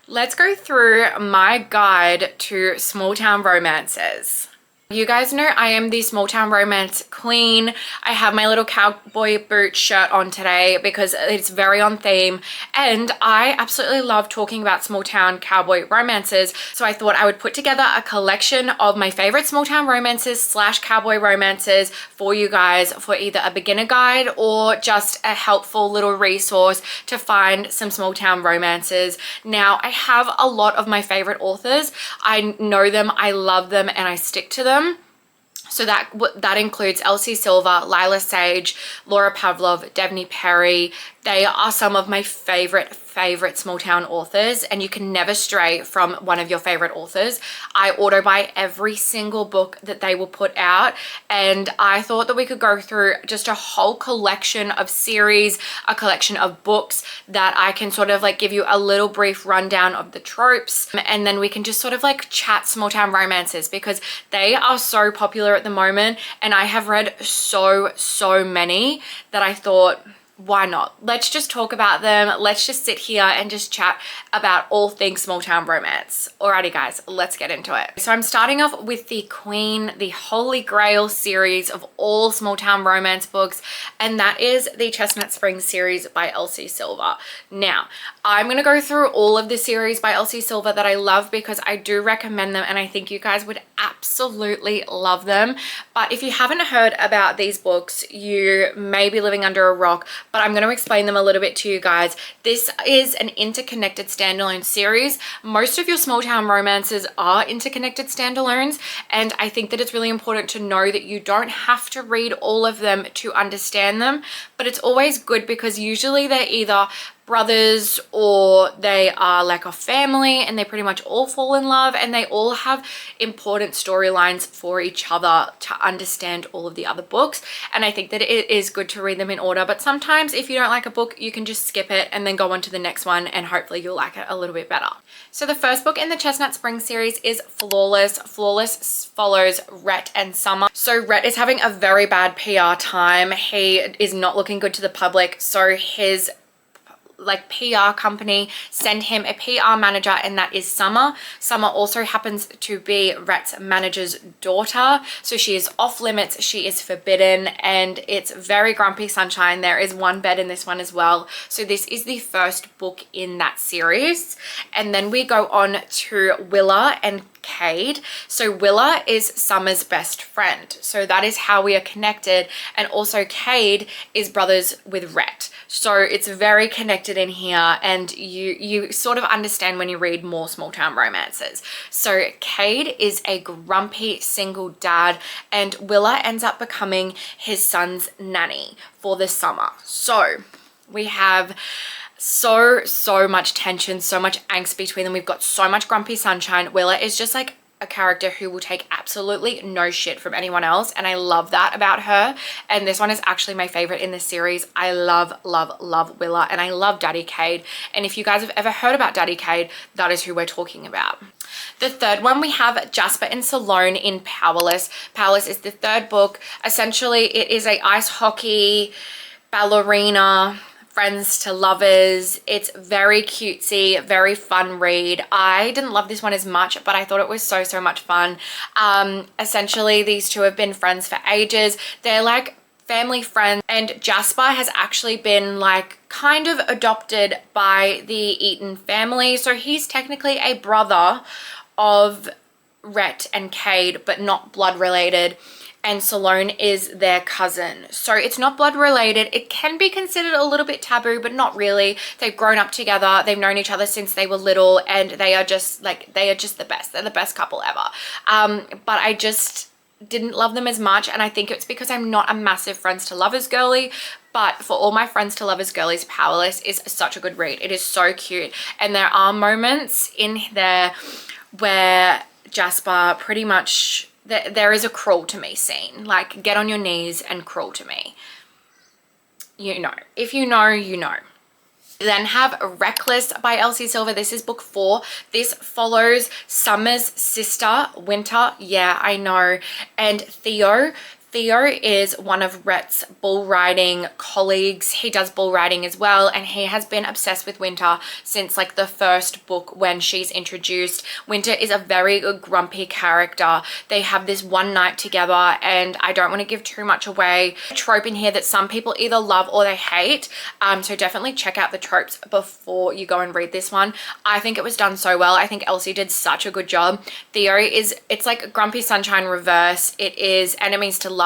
Let's go through my guide to small town romances. You guys know I am the small town romance queen. I have my little cowboy boot shirt on today because it's very on theme, and I absolutely love talking about small town cowboy romances. So I thought I would put together a collection of my favorite small town romances slash cowboy romances for you guys for either a beginner guide or just a helpful little resource to find some small town romances. Now, I have a lot of my favorite authors. I know them, I love them, and I stick to them. So that includes Elsie Silver, Lila Sage, Laura Pavlov, Devney Perry. They are some of my favorite small town authors, and you can never stray from one of your favorite authors. I auto buy every single book that they will put out, and I thought that we could go through just a whole collection of series, a collection of books that I can sort of like give you a little brief rundown of the tropes, and then we can just sort of like chat small town romances because they are so popular at the moment, and I have read so many that I thought, why not? Let's just talk about them. Let's just sit here and just chat about all things small town romance. Alrighty guys, let's get into it. So I'm starting off with the queen, the holy grail series of all small town romance books, and that is the Chestnut Springs series by Elsie Silver. Now, I'm going to go through all of the series by Elsie Silver that I love because I do recommend them and I think you guys would absolutely love them. But if you haven't heard about these books, you may be living under a rock, but I'm going to explain them a little bit to you guys. This is an interconnected standalone series. Most of your small town romances are interconnected standalones, and I think that it's really important to know that you don't have to read all of them to understand them, but it's always good because usually they're either brothers or they are like a family and they pretty much all fall in love and they all have important storylines for each other to understand all of the other books. And I think that it is good to read them in order, but sometimes if you don't like a book, you can just skip it and then go on to the next one and hopefully you'll like it a little bit better. So the first book in the Chestnut Springs series is Flawless. Flawless follows Rhett and Summer. So Rhett is having a very bad PR time. He is not looking good to the public, so his like PR company send him a PR manager, and that is Summer. Summer also happens to be Rhett's manager's daughter, so she is off limits, she is forbidden, and it's very grumpy sunshine. There is one bed in this one as well. So this is the first book in that series, and then we go on to Willa and Cade. So Willa is Summer's best friend, so that is how we are connected, and also Cade is brothers with Rhett, so it's very connected in here, and you sort of understand when you read more small town romances. So Cade is a grumpy single dad, and Willa ends up becoming his son's nanny for the summer. So we have so much tension, so much angst between them. We've got so much grumpy sunshine. Willa is just like a character who will take absolutely no shit from anyone else, and I love that about her. And this one is actually my favorite in this series. I love Willa, and I love Daddy Cade, and if you guys have ever heard about Daddy Cade, that is who we're talking about. The third one, we have Jasper and Salone in Powerless. Powerless is the third book. Essentially it is a ice hockey ballerina friends to lovers. It's very cutesy, very fun read. I didn't love this one as much, but I thought it was so much fun. Essentially these two have been friends for ages. They're like family friends, and Jasper has actually been like kind of adopted by the Eaton family, so he's technically a brother of Rhett and Cade, but not blood related. And Salone is their cousin, so it's not blood related. It can be considered a little bit taboo, but not really. They've grown up together, they've known each other since they were little, and they are just the best. They're the best couple ever. But I just didn't love them as much, and I think it's because I'm not a massive friends to lovers girly. But for all my friends to lovers girlies, Powerless is such a good read. It is so cute, and there are moments in there where Jasper pretty much, there is a crawl to me scene, like get on your knees and crawl to me. You know, if you know, you know. Then have Reckless by Elsie Silver. This is book 4. This follows Summer's sister, Winter. Yeah, I know. And Theo. Theo is one of Rhett's bull riding colleagues. He does bull riding as well, and he has been obsessed with Winter since like the first book when she's introduced. Winter is a very grumpy character. They have this one night together, and I don't want to give too much away. A trope in here that some people either love or they hate, so definitely check out the tropes before you go and read this one. I think it was done so well. I think Elsie did such a good job. Theo it's like Grumpy Sunshine reverse. It is enemies to lovers.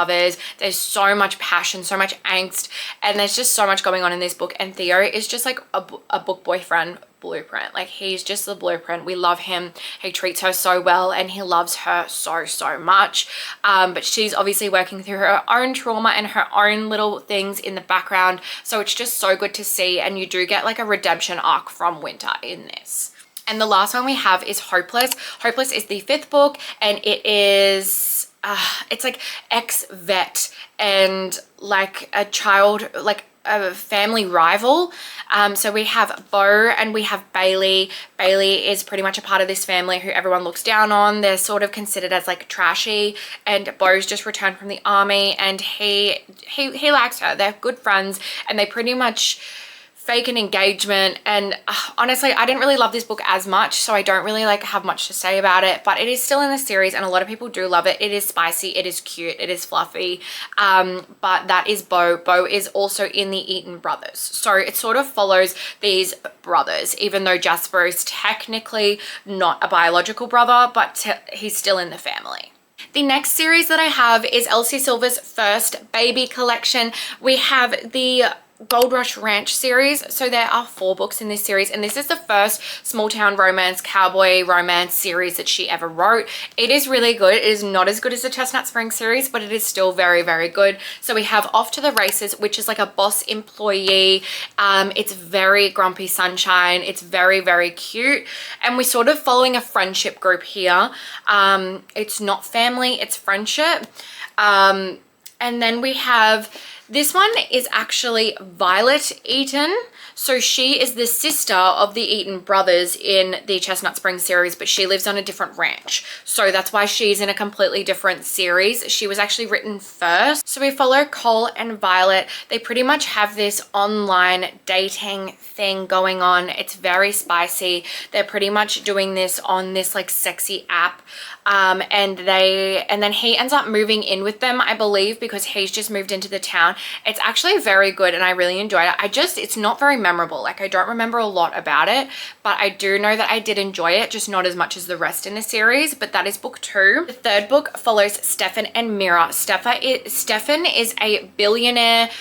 There's so much passion, so much angst, and there's just so much going on in this book, and Theo is just like a book boyfriend blueprint. Like, he's just the blueprint. We love him. He treats her so well, and he loves her so much, but she's obviously working through her own trauma and her own little things in the background, so it's just so good to see, and you do get like a redemption arc from Winter in this. And the last one we have is Hopeless. Hopeless is the 5th book, and it is it's like ex-vet and like a child, like a family rival. So we have Beau and we have Bailey. Bailey is pretty much a part of this family who everyone looks down on. They're sort of considered as like trashy, and Beau's just returned from the army, and he likes her. They're good friends, and they pretty much fake an engagement. And honestly, I didn't really love this book as much, so I don't really like have much to say about it, but it is still in the series and a lot of people do love it. It is spicy, it is cute, it is fluffy, but that is Beau. Beau is also in the Eaton brothers, so it sort of follows these brothers, even though Jasper is technically not a biological brother, but he's still in the family. The next series that I have is Elsie Silver's first baby collection. We have the Gold Rush Ranch series. So there are 4 books in this series, and this is the first small town romance, cowboy romance series that she ever wrote. It is really good. It is not as good as the Chestnut Springs series, but it is still very good. So we have Off to the Races, which is like a boss employee. It's very Grumpy Sunshine. It's very cute, and we're sort of following a friendship group here. It's not family, it's friendship. And then we have, this one is actually Violet Eaton. So she is the sister of the Eaton brothers in the Chestnut Springs series, but she lives on a different ranch. So that's why she's in a completely different series. She was actually written first. So we follow Cole and Violet. They pretty much have this online dating thing going on. It's very spicy. They're pretty much doing this on this like sexy app. And then he ends up moving in with them, I believe, because he's just moved into the town. It's actually very good, and I really enjoyed it. It's not very memorable. Like, I don't remember a lot about it, but I do know that I did enjoy it, just not as much as the rest in the series. But that is book 2. The 3rd book follows Stefan and Mira. Stefan is a billionaire,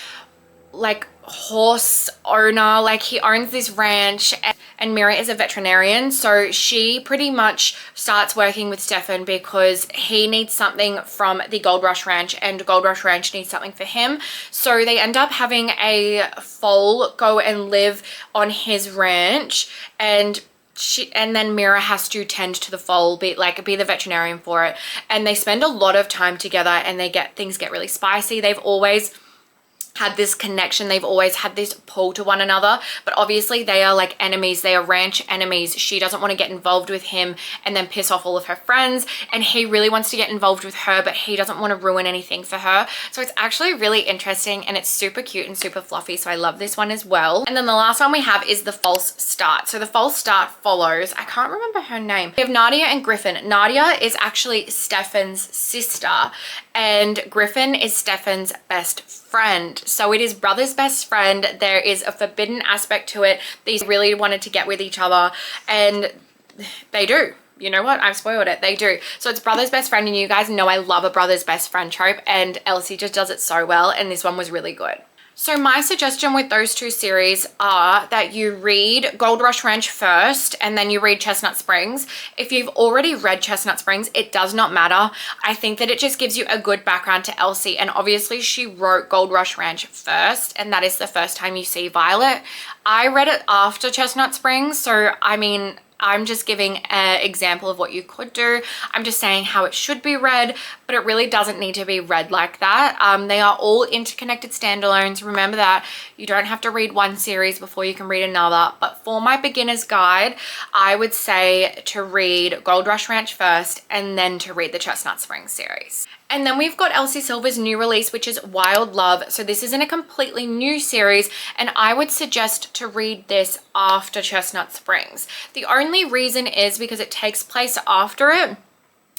like, horse owner. Like, he owns this ranch, and Mira is a veterinarian, so she pretty much starts working with Stefan because he needs something from the Gold Rush Ranch, and Gold Rush Ranch needs something for him. So they end up having a foal go and live on his ranch, and then Mira has to tend to the foal, be the veterinarian for it, and they spend a lot of time together, and things get really spicy. They've always had this connection, they've always had this pull to one another, but obviously they are like enemies. They are ranch enemies. She doesn't want to get involved with him and then piss off all of her friends, and he really wants to get involved with her, but he doesn't want to ruin anything for her. So it's actually really interesting, and it's super cute and super fluffy, so I love this one as well. And then the last one we have is The False Start. So The False Start follows, I can't remember her name, we have Nadia and Griffin. Nadia is actually Stefan's sister, and Griffin is Stefan's best friend. So it is brother's best friend. There is a forbidden aspect to it. These really wanted to get with each other, and they do. You know what? I've spoiled it. They do. So it's brother's best friend, and you guys know I love a brother's best friend trope, and Elsie just does it so well, and this one was really good. So my suggestion with those 2 series are that you read Gold Rush Ranch first, and then you read Chestnut Springs. If you've already read Chestnut Springs, it does not matter. I think that it just gives you a good background to Elsie, and obviously she wrote Gold Rush Ranch first, and that is the first time you see Violet. I read it after Chestnut Springs, so I mean, I'm just giving an example of what you could do. I'm just saying how it should be read, but it really doesn't need to be read like that. They are all interconnected standalones. Remember that you don't have to read one series before you can read another. But for my beginner's guide, I would say to read Gold Rush Ranch first, and then to read the Chestnut Springs series. And then we've got Elsie Silver's new release, which is Wild Love. So this is in a completely new series, and I would suggest to read this after Chestnut Springs. The only reason is because it takes place after it,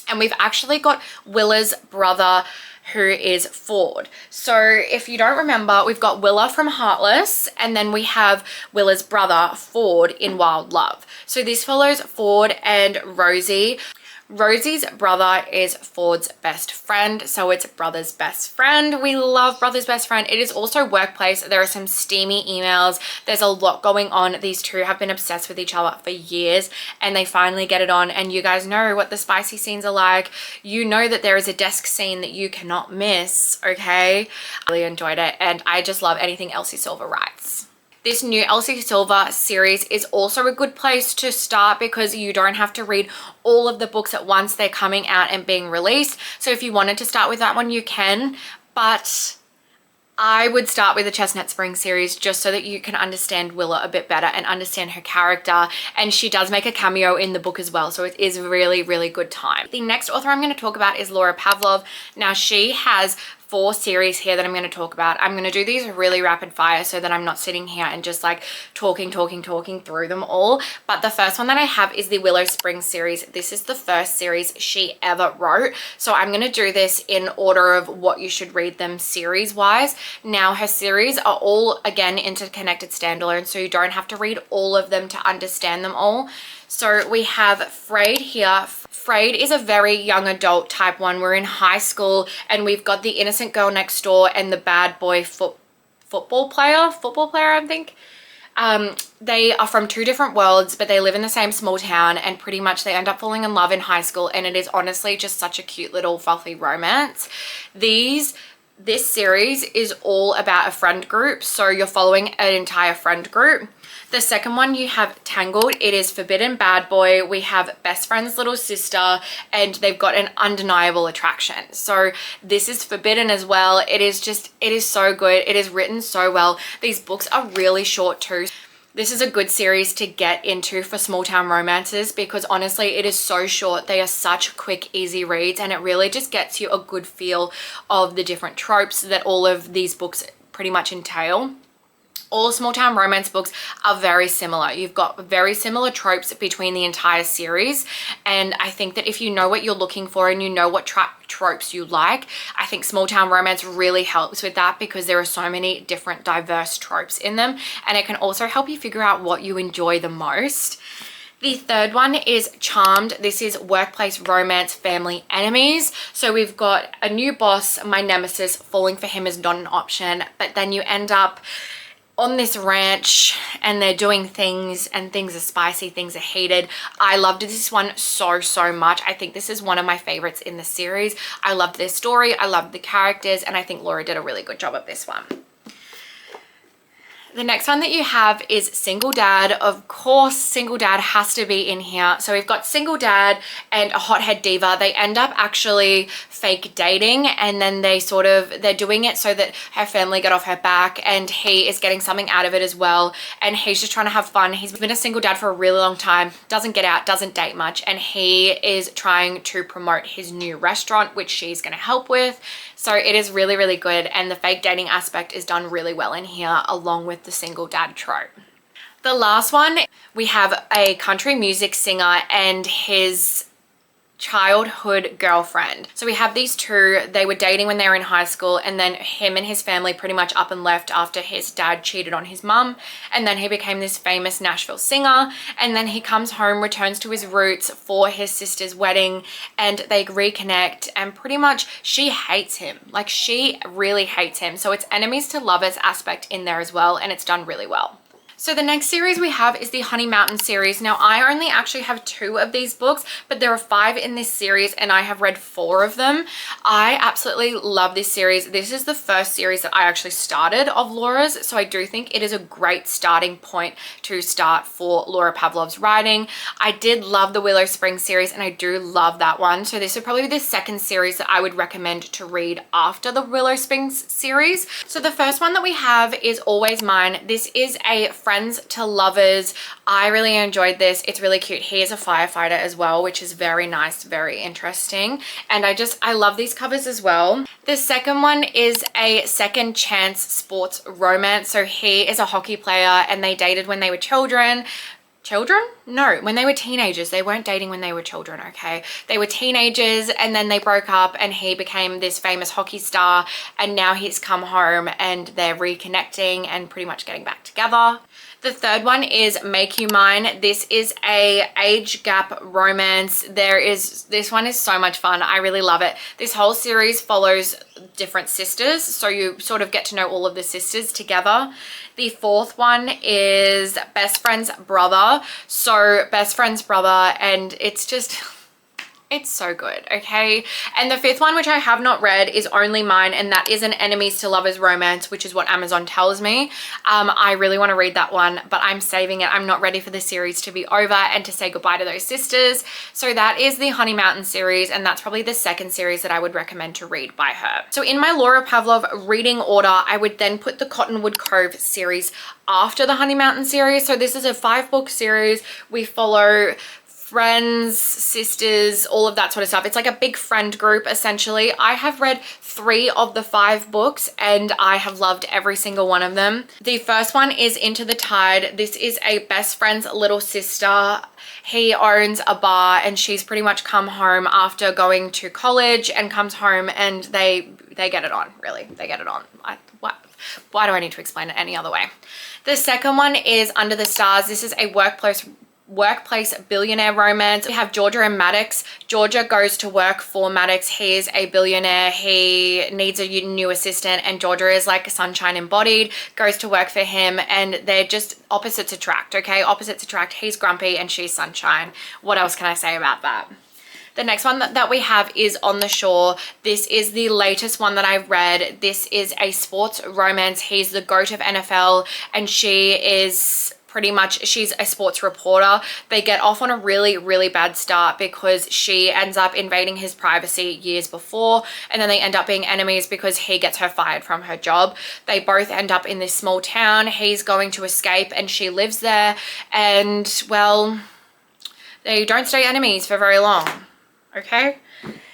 and we've actually got Willa's brother, who is Ford. So if you don't remember, we've got Willa from Heartless, and then we have Willa's brother, Ford, in Wild Love. So this follows Ford and Rosie. Rosie's brother is Ford's best friend, so it's brother's best friend. We love brother's best friend. It is also workplace. There are some steamy emails. There's a lot going on. These two have been obsessed with each other for years, and they finally get it on. And you guys know what the spicy scenes are like. You know that there is a desk scene that you cannot miss, okay? I really enjoyed it, and I just love anything Elsie Silver writes. This new Elsie Silver series is also a good place to start because you don't have to read all of the books at once. They're coming out and being released. So if you wanted to start with that one, you can, but I would start with the Chestnut Springs series just so that you can understand Willa a bit better and understand her character. And she does make a cameo in the book as well, so it is really, really good time. The next author I'm going to talk about is Laura Pavlov. Now, she has 4 series here that I'm going to talk about. I'm going to do these really rapid fire so that I'm not sitting here and just like talking through them all. But the first one that I have is the Willow Springs series. This is the first series she ever wrote. So I'm going to do this in order of what you should read them series wise. Now, her series are all, again, interconnected standalone, so you don't have to read all of them to understand them all. So we have Frayed here. Frayed is a very young adult type one. We're in high school, and we've got the innocent girl next door and the bad boy football player, I think. They are from 2 different worlds, but they live in the same small town, and pretty much they end up falling in love in high school, and it is honestly just such a cute little fluffy romance. This series is all about a friend group, so you're following an entire friend group. The second one, you have Tangled. It is Forbidden Bad Boy. We have best friend's little sister, and they've got an undeniable attraction. So this is forbidden as well. It is so good. It is written so well. These books are really short too. This is a good series to get into for small town romances because honestly, it is so short. They are such quick, easy reads, and it really just gets you a good feel of the different tropes that all of these books pretty much entail. All small town romance books are very similar. You've got very similar tropes between the entire series. And I think that if you know what you're looking for and you know what tropes you like, I think small town romance really helps with that because there are so many different diverse tropes in them. And it can also help you figure out what you enjoy the most. The third one is Charmed. This is workplace romance, family enemies. So we've got a new boss, my nemesis, falling for him is not an option. But then you end up on this ranch and they're doing things, and things are spicy, things are heated. I loved this one so much. I think this is one of my favorites in the series. I loved their story, I loved the characters, and I think Laura did a really good job of this one. The next one that you have is Single Dad. Of course, Single Dad has to be in here. So we've got Single Dad and a hothead diva. They end up actually fake dating, and then they're doing it so that her family get off her back, and he is getting something out of it as well. And he's just trying to have fun. He's been a single dad for a really long time, doesn't get out, doesn't date much, and he is trying to promote his new restaurant, which she's going to help with. So it is really good, and the fake dating aspect is done really well in here along with the single dad trope. The last one, we have a country music singer and his childhood girlfriend. So we have these two. They were dating when they were in high school, and then him and his family pretty much up and left after his dad cheated on his mum, and then he became this famous Nashville singer, and then he comes home, returns to his roots for his sister's wedding, and they reconnect, and pretty much she hates him. Like, she really hates him. So it's enemies to lovers aspect in there as well, and it's done really well. So the next series we have is the Honey Mountain series. Now, I only actually have 2 of these books, but there are 5 in this series, and I have read 4 of them. I absolutely love this series. This is the first series that I actually started of Laura's, so I do think it is a great starting point to start for Laura Pavlov's writing. I did love the Willow Springs series, and I do love that one. So this would probably be the second series that I would recommend to read after the Willow Springs series. So the first one that we have is Always Mine. This is a Friends to Lovers. I really enjoyed this. It's really cute. He is a firefighter as well, which is very nice, very interesting. And I love these covers as well. The second one is a second chance sports romance. So he is a hockey player and they dated when they were children. No, when they were teenagers. They weren't dating when they were children, okay? They were teenagers and then they broke up and he became this famous hockey star, and now he's come home and they're reconnecting and pretty much getting back together. The third one is Make You Mine. This is a age gap romance. This one is so much fun. I really love it. This whole series follows different sisters, so you sort of get to know all of the sisters together. The fourth one is Best Friend's Brother. So Best Friend's Brother, and it's so good, okay? And the fifth one, which I have not read, is Only Mine, and that is an enemies to lovers romance, which is what Amazon tells me. I really want to read that one, but I'm saving it. I'm not ready for the series to be over and to say goodbye to those sisters. So that is the Honey Mountain series, and that's probably the second series that I would recommend to read by her. So in my Laura Pavlov reading order, I would then put the Cottonwood Cove series after the Honey Mountain series. So this is a 5-book series. We follow friends, sisters, all of that sort of stuff. It's like a big friend group, essentially. I have read 3 of the 5 books and I have loved every single one of them. The first one is Into the Tide. This is a best friend's little sister. He owns a bar and she's pretty much come home after going to college and comes home and they get it on, really. They get it on. Why do I need to explain it any other way? The second one is Under the Stars. This is a workplace billionaire romance. We have Georgia and Maddox. Georgia goes to work for Maddox. He is a billionaire. He needs a new assistant, and Georgia is like sunshine embodied, goes to work for him, and they're just opposites attract, okay? Opposites attract. He's grumpy and she's sunshine. What else can I say about that? The next one that we have is On the Shore. This is the latest one that I've read. This is a sports romance. He's the GOAT of NFL and she is she's a sports reporter. They get off on a really, really bad start because she ends up invading his privacy years before, and then they end up being enemies because he gets her fired from her job. They both end up in this small town. He's going to escape and she lives there, and well, they don't stay enemies for very long, okay?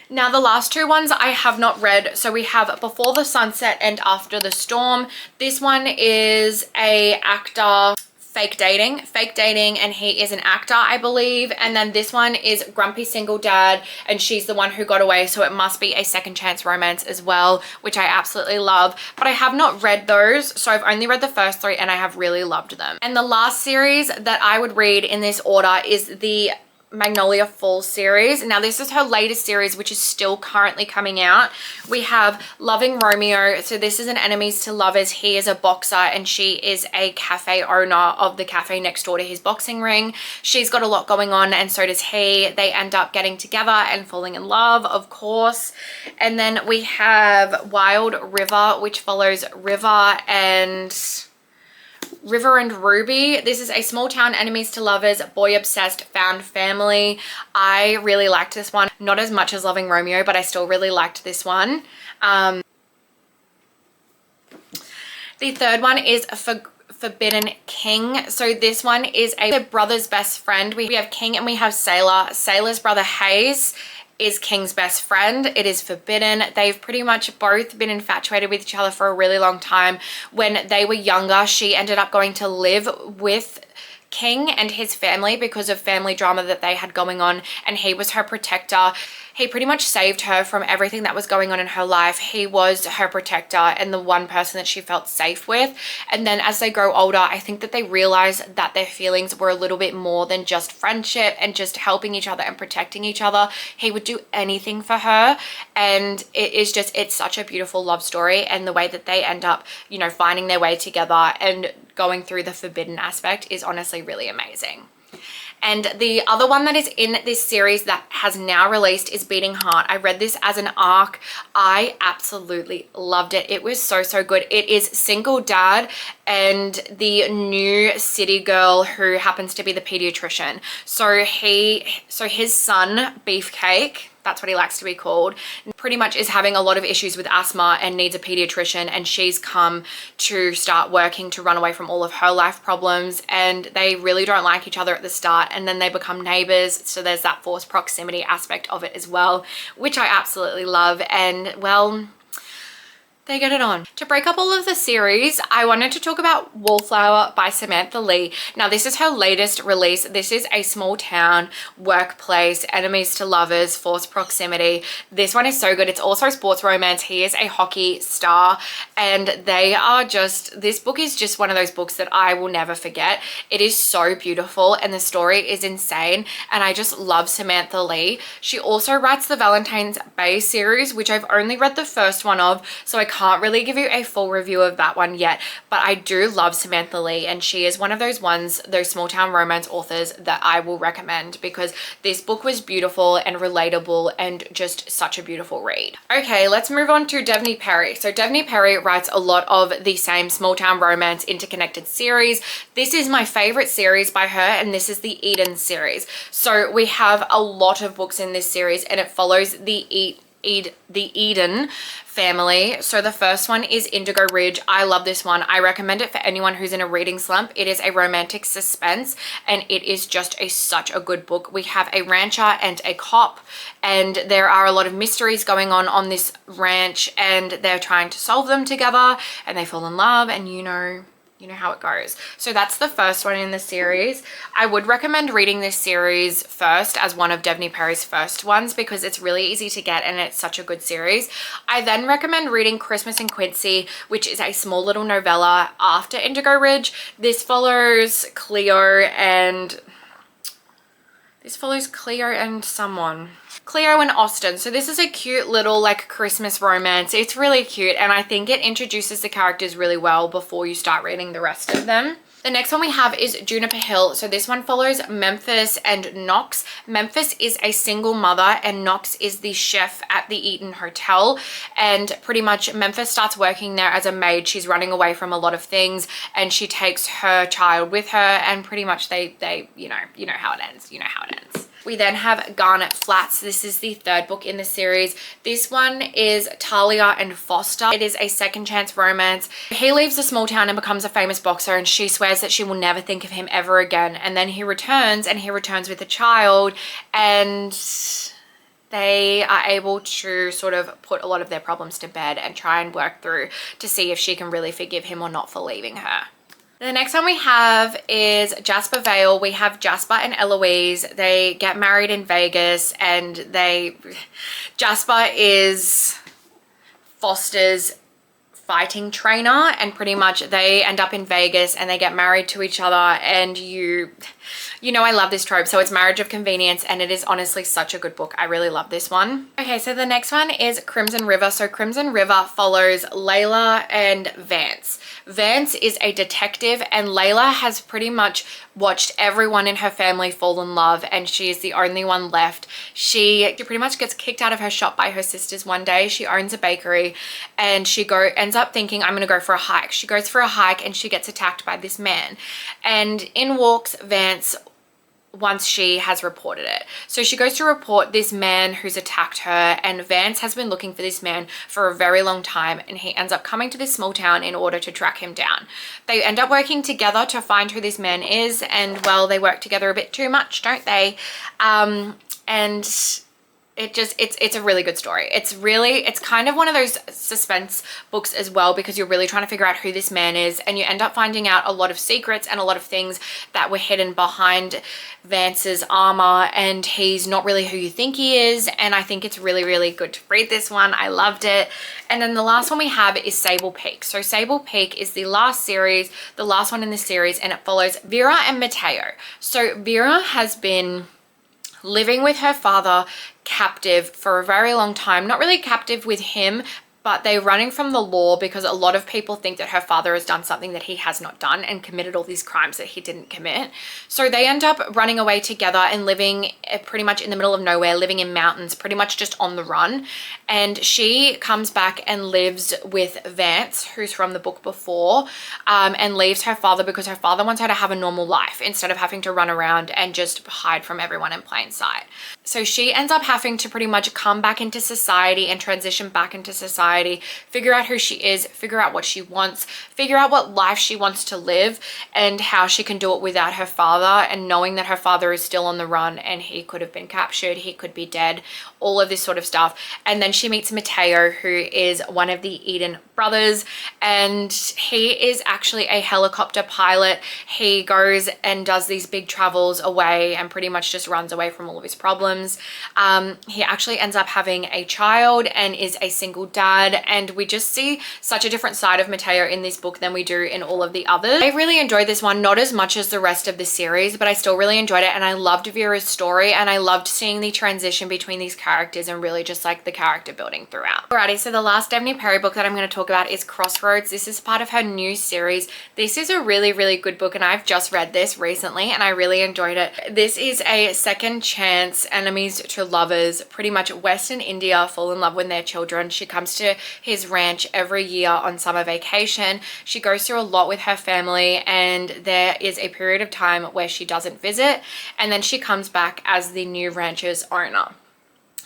Now the last 2 ones I have not read. So we have Before the Sunset and After the Storm. This one is a actor fake dating, and he is an actor, I believe. And then this one is Grumpy Single Dad, and she's the one who got away, so it must be a second chance romance as well, which I absolutely love. But I have not read those, so I've only read the first 3 and I have really loved them. And the last series that I would read in this order is the Magnolia Falls series. Now this is her latest series, which is still currently coming out. We have Loving Romeo. So this is an enemies to lovers. He is a boxer and she is a cafe owner of the cafe next door to his boxing ring. She's got a lot going on and so does he. They end up getting together and falling in love, of course. And then we have Wild River, which follows River and Ruby. This is a small town enemies to lovers, boy obsessed found family. I really liked this one. Not as much as Loving Romeo, but I still really liked this one. The third one is Forbidden King. So this one is a brother's best friend. We have King and we have Sailor. Sailor's brother Hayes is King's best friend. It is forbidden. They've pretty much both been infatuated with each other for a really long time. When they were younger, she ended up going to live with King and his family because of family drama that they had going on, and he was her protector. He pretty much saved her from everything that was going on in her life. He was her protector and the one person that she felt safe with. And then as they grow older, I think that they realize that their feelings were a little bit more than just friendship and just helping each other and protecting each other. He would do anything for her, and it's such a beautiful love story, and the way that they end up, you know, finding their way together and going through the forbidden aspect is honestly really amazing. And the other one that is in this series that has now released is Beating Heart. I read this as an arc. I absolutely loved it. It was so, so good. It is single dad and the new city girl who happens to be the pediatrician. So his son, Beefcake, That's what he likes to be called. Pretty much is having a lot of issues with asthma and needs a pediatrician, and she's come to start working to run away from all of her life problems, and they really don't like each other at the start, and then they become neighbors, so there's that forced proximity aspect of it as well, which I absolutely love. And well, they get it on. To break up all of the series, I wanted to talk about Wallflower by Samantha Lee. Now, this is her latest release. This is a small town, workplace, enemies to lovers, forced proximity. This one is so good. It's also sports romance. He is a hockey star, and they are just, this book is just one of those books that I will never forget. It is so beautiful, and the story is insane, and I just love Samantha Lee. She also writes the Valentine's Bay series, which I've only read the first one of, so I can't really give you a full review of that one yet, but I do love Samantha Lee, and she is one of those ones, those small town romance authors that I will recommend, because this book was beautiful and relatable and just such a beautiful read. Okay, let's move on to Devney Perry. So Devney Perry writes a lot of the same small town romance interconnected series. This is my favorite series by her, and this is the Eden series. So we have a lot of books in this series, and it follows the Eden family. So the first one is Indigo Ridge. I love this one. I recommend it for anyone who's in a reading slump. It is a romantic suspense, and it is just such a good book. We have a rancher and a cop, and there are a lot of mysteries going on this ranch, and they're trying to solve them together, and they fall in love, and you know how it goes. So that's the first one in the series. I would recommend reading this series first as one of Devney Perry's first ones, because it's really easy to get and it's such a good series. I then recommend reading Christmas in Quincy, which is a small little novella after Indigo Ridge. This follows Cleo and someone. Cleo and Austin. So this is a cute little like Christmas romance. It's really cute, and I think it introduces the characters really well before you start reading the rest of them. The next one we have is Juniper Hill. So this one follows Memphis and Knox. Memphis is a single mother, and Knox is the chef at the Eaton Hotel. And pretty much Memphis starts working there as a maid. She's running away from a lot of things, and she takes her child with her, and pretty much they you know how it ends. You know how it ends. We then have Garnet Flats. This is the third book in the series. This one is Talia and Foster. It is a second chance romance. He leaves the small town and becomes a famous boxer, and she swears that she will never think of him ever again. And then he returns, and he returns with a child, and they are able to sort of put a lot of their problems to bed and try and work through to see if she can really forgive him or not for leaving her. The next one we have is Jasper Vale. We have Jasper and Eloise. They get married in Vegas, and Jasper is Foster's fighting trainer, and pretty much they end up in Vegas and they get married to each other, and you know I love this trope. So it's Marriage of Convenience, and it is honestly such a good book. I really love this one. Okay, so the next one is Crimson River. So Crimson River follows Layla and Vance. Vance is a detective, and Layla has pretty much watched everyone in her family fall in love, and she is the only one left. She pretty much gets kicked out of her shop by her sisters one day. She owns a bakery, and she ends up thinking, I'm gonna go for a hike. She goes for a hike, and she gets attacked by this man, and in walks Vance once she has reported it. So she goes to report this man who's attacked her, and Vance has been looking for this man for a very long time, and he ends up coming to this small town in order to track him down. They end up working together to find who this man is, and well, they work together a bit too much, don't they? And it's a really good story. It's kind of one of those suspense books as well, because you're really trying to figure out who this man is, and you end up finding out a lot of secrets and a lot of things that were hidden behind Vance's armor, and he's not really who you think he is. And I think it's really, really good to read this one. I loved it. And then the last one we have is Sable Peak. So Sable Peak is the last one in the series, and it follows Vera and Mateo. So Vera has been living with her father captive for a very long time. Not really captive with him, but they're running from the law because a lot of people think that her father has done something that he has not done and committed all these crimes that he didn't commit. So they end up running away together and living pretty much in the middle of nowhere, living in mountains, pretty much just on the run. And she comes back and lives with Vance, who's from the book before, and leaves her father because her father wants her to have a normal life instead of having to run around and just hide from everyone in plain sight. So she ends up having to pretty much come back into society and transition back into society, figure out who she is, figure out what she wants, figure out what life she wants to live and how she can do it without her father, and knowing that her father is still on the run and he could have been captured, he could be dead, all of this sort of stuff. And then she meets Mateo, who is one of the Eden brothers, and he is actually a helicopter pilot. He goes and does these big travels away and pretty much just runs away from all of his problems. He actually ends up having a child and is a single dad, and we just see such a different side of Mateo in this book than we do in all of the others. I really enjoyed this one, not as much as the rest of the series, but I still really enjoyed it, and I loved Vera's story, and I loved seeing the transition between these characters and really just like the character building throughout. Alrighty, so the last Stephanie Perry book that I'm going to talk about is Crossroads. This is part of her new series. This is a really, really good book, and I've just read this recently and I really enjoyed it. This is a second chance, enemies to lovers. Pretty much West and India fall in love with their children. She comes to his ranch every year on summer vacation. She goes through a lot with her family, and there is a period of time where she doesn't visit, and then she comes back as the new ranch's owner.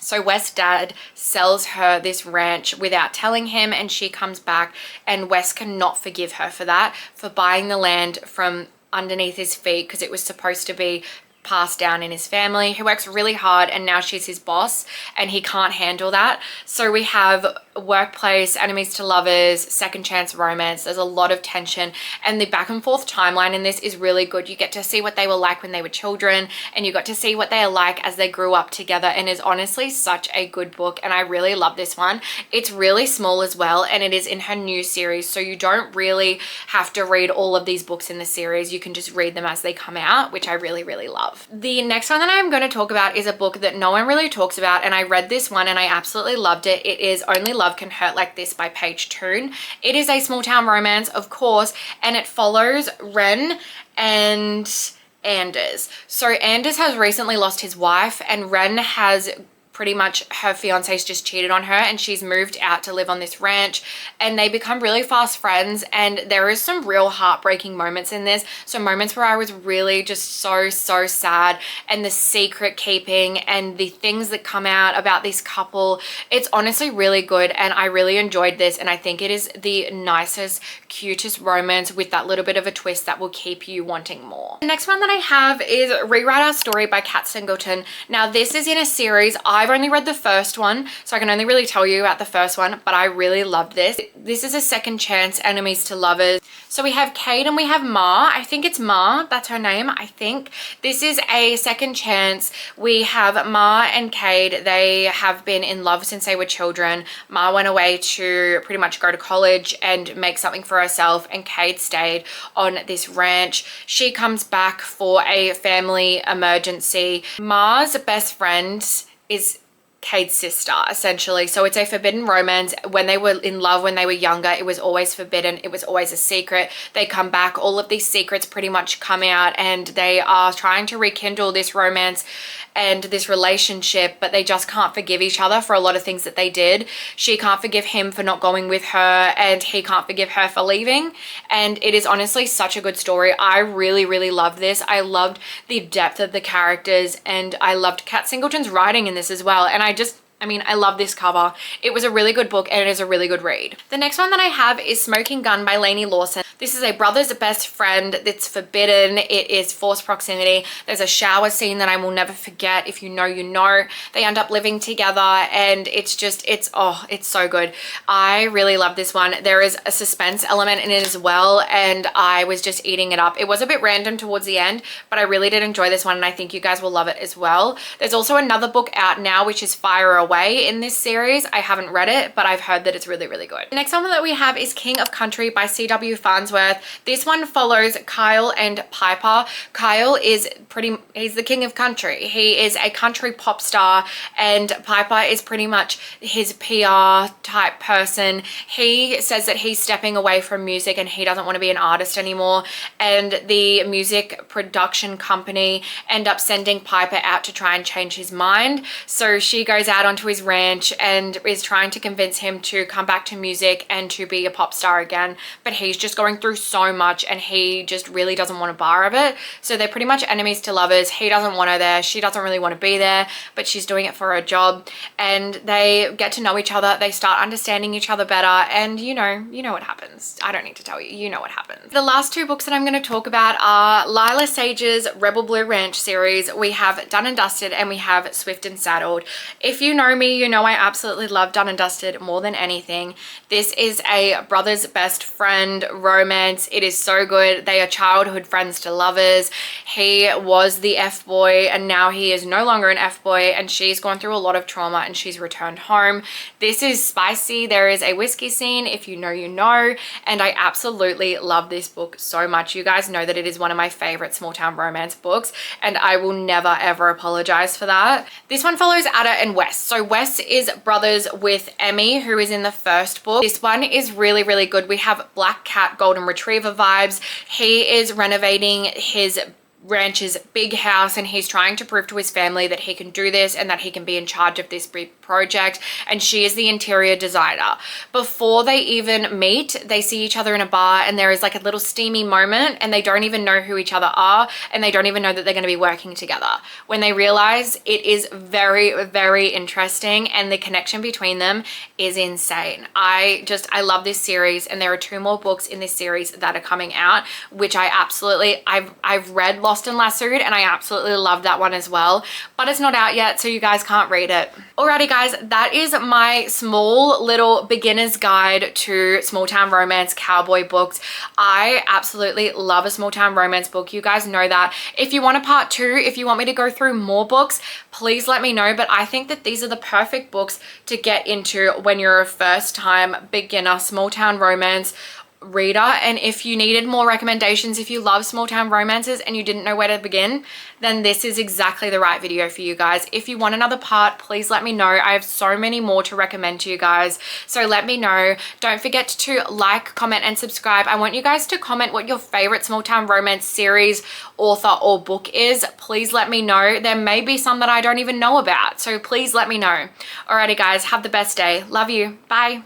So West's dad sells her this ranch without telling him, and she comes back, and West cannot forgive her for that, for buying the land from underneath his feet, because it was supposed to be passed down in his family. He works really hard, and now she's his boss and he can't handle that. So we have workplace, enemies to lovers, second chance romance. There's a lot of tension, and the back and forth timeline in this is really good. You get to see what they were like when they were children, and you got to see what they are like as they grew up together, and is honestly such a good book, and I really love this one. It's really small as well, and it is in her new series, so you don't really have to read all of these books in the series. You can just read them as they come out, which I really, really love. The next one that I'm going to talk about is a book that no one really talks about, and I read this one and I absolutely loved it. It is Only Love Can Hurt Like This by Paige Toon. It is a small town romance, of course, and it follows Ren and Anders. So Anders has recently lost his wife, and Ren has pretty much, her fiance's just cheated on her, and she's moved out to live on this ranch, and they become really fast friends. And there is some real heartbreaking moments in this, some moments where I was really just so sad, and the secret keeping and the things that come out about this couple. It's honestly really good, and I really enjoyed this, and I think it is the nicest, cutest romance with that little bit of a twist that will keep you wanting more. The next one that I have is Rewrite Our Story by Kat Singleton. Now this is in a series. I've only read the first one, so I can only really tell you about the first one, but I really loved this. This is a second chance, enemies to lovers. So we have Cade and we have Ma. I think it's Ma, that's her name, I think. This is a second chance. We have Ma and Cade. They have been in love since they were children. Ma went away to pretty much go to college and make something for herself, and Cade stayed on this ranch. She comes back for a family emergency. Ma's best friend is Cade's sister, essentially. So it's a forbidden romance. When they were in love when they were younger, it was always forbidden. It was always a secret. They come back, all of these secrets pretty much come out, and they are trying to rekindle this romance and this relationship, but they just can't forgive each other for a lot of things that they did. She can't forgive him for not going with her, and he can't forgive her for leaving. And it is honestly such a good story. I really loved this. I loved the depth of the characters, and I loved Kat Singleton's writing in this as well. And I mean, I love this cover. It was a really good book, and it is a really good read. The next one that I have is Smoking Gun by Lainey Lawson. This is a brother's best friend that's forbidden. It is forced proximity. There's a shower scene that I will never forget. If you know, you know. They end up living together, and it's so good. I really love this one. There is a suspense element in it as well, and I was just eating it up. It was a bit random towards the end, but I really did enjoy this one, and I think you guys will love it as well. There's also another book out now, which is Fire Away in this series. I haven't read it, but I've heard that it's really good. The next one that we have is King of Country by C.W. Farns worth. This one follows Kyle and Piper. Kyle is he's the king of country. He is a country pop star, and Piper is pretty much his PR type person. He says that he's stepping away from music and he doesn't want to be an artist anymore, and the music production company end up sending Piper out to try and change his mind. So she goes out onto his ranch and is trying to convince him to come back to music and to be a pop star again, but he's just going through so much and he just really doesn't want a bar of it. So they're pretty much enemies to lovers. He doesn't want her there, she doesn't really want to be there, but she's doing it for her job, and they get to know each other. They start understanding each other better, and you know what happens. I don't need to tell you, you know what happens. The last two books that I'm going to talk about are Lila Sage's Rebel Blue Ranch series. We have Done and Dusted and we have Swift and Saddled. If you know me, you know I absolutely love Done and Dusted more than anything. This is a brother's best friend romance. It is so good. They are childhood friends to lovers. He was the F-boy and now he is no longer an F-boy, and she's gone through a lot of trauma and she's returned home. This is spicy. There is a whiskey scene. If you know, you know, and I absolutely love this book so much. You guys know that it is one of my favorite small town romance books, and I will never ever apologize for that. This one follows Ada and Wes. So Wes is brothers with Emmy, who is in the first book. This one is really, really good. We have Black Cat Golden Retriever vibes. He is renovating his ranch's big house and he's trying to prove to his family that he can do this and that he can be in charge of this big project, and she is the interior designer. Before they even meet, they see each other in a bar and there is like a little steamy moment, and they don't even know who each other are, and they don't even know that they're going to be working together. When they realize, it is very, very interesting, and the connection between them is insane. I love this series, and there are 2 more books in this series that are coming out, which I've read Lost and Lassoed, and I absolutely love that one as well, but it's not out yet, so you guys can't read it. Alrighty guys, that is my small little beginner's guide to small town romance cowboy books. I absolutely love a small town romance book. You guys know that. If you want a part 2, if you want me to go through more books, please let me know, but I think that these are the perfect books to get into when you're a first time beginner small town romance reader. And if you needed more recommendations, if you love small town romances and you didn't know where to begin, then this is exactly the right video for you guys. If you want another part, please let me know. I have so many more to recommend to you guys, so let me know. Don't forget to like, comment, and subscribe. I want you guys to comment what your favorite small town romance series, author, or book is. Please let me know. There may be some that I don't even know about, so please let me know. Alrighty guys, have the best day. Love you. Bye.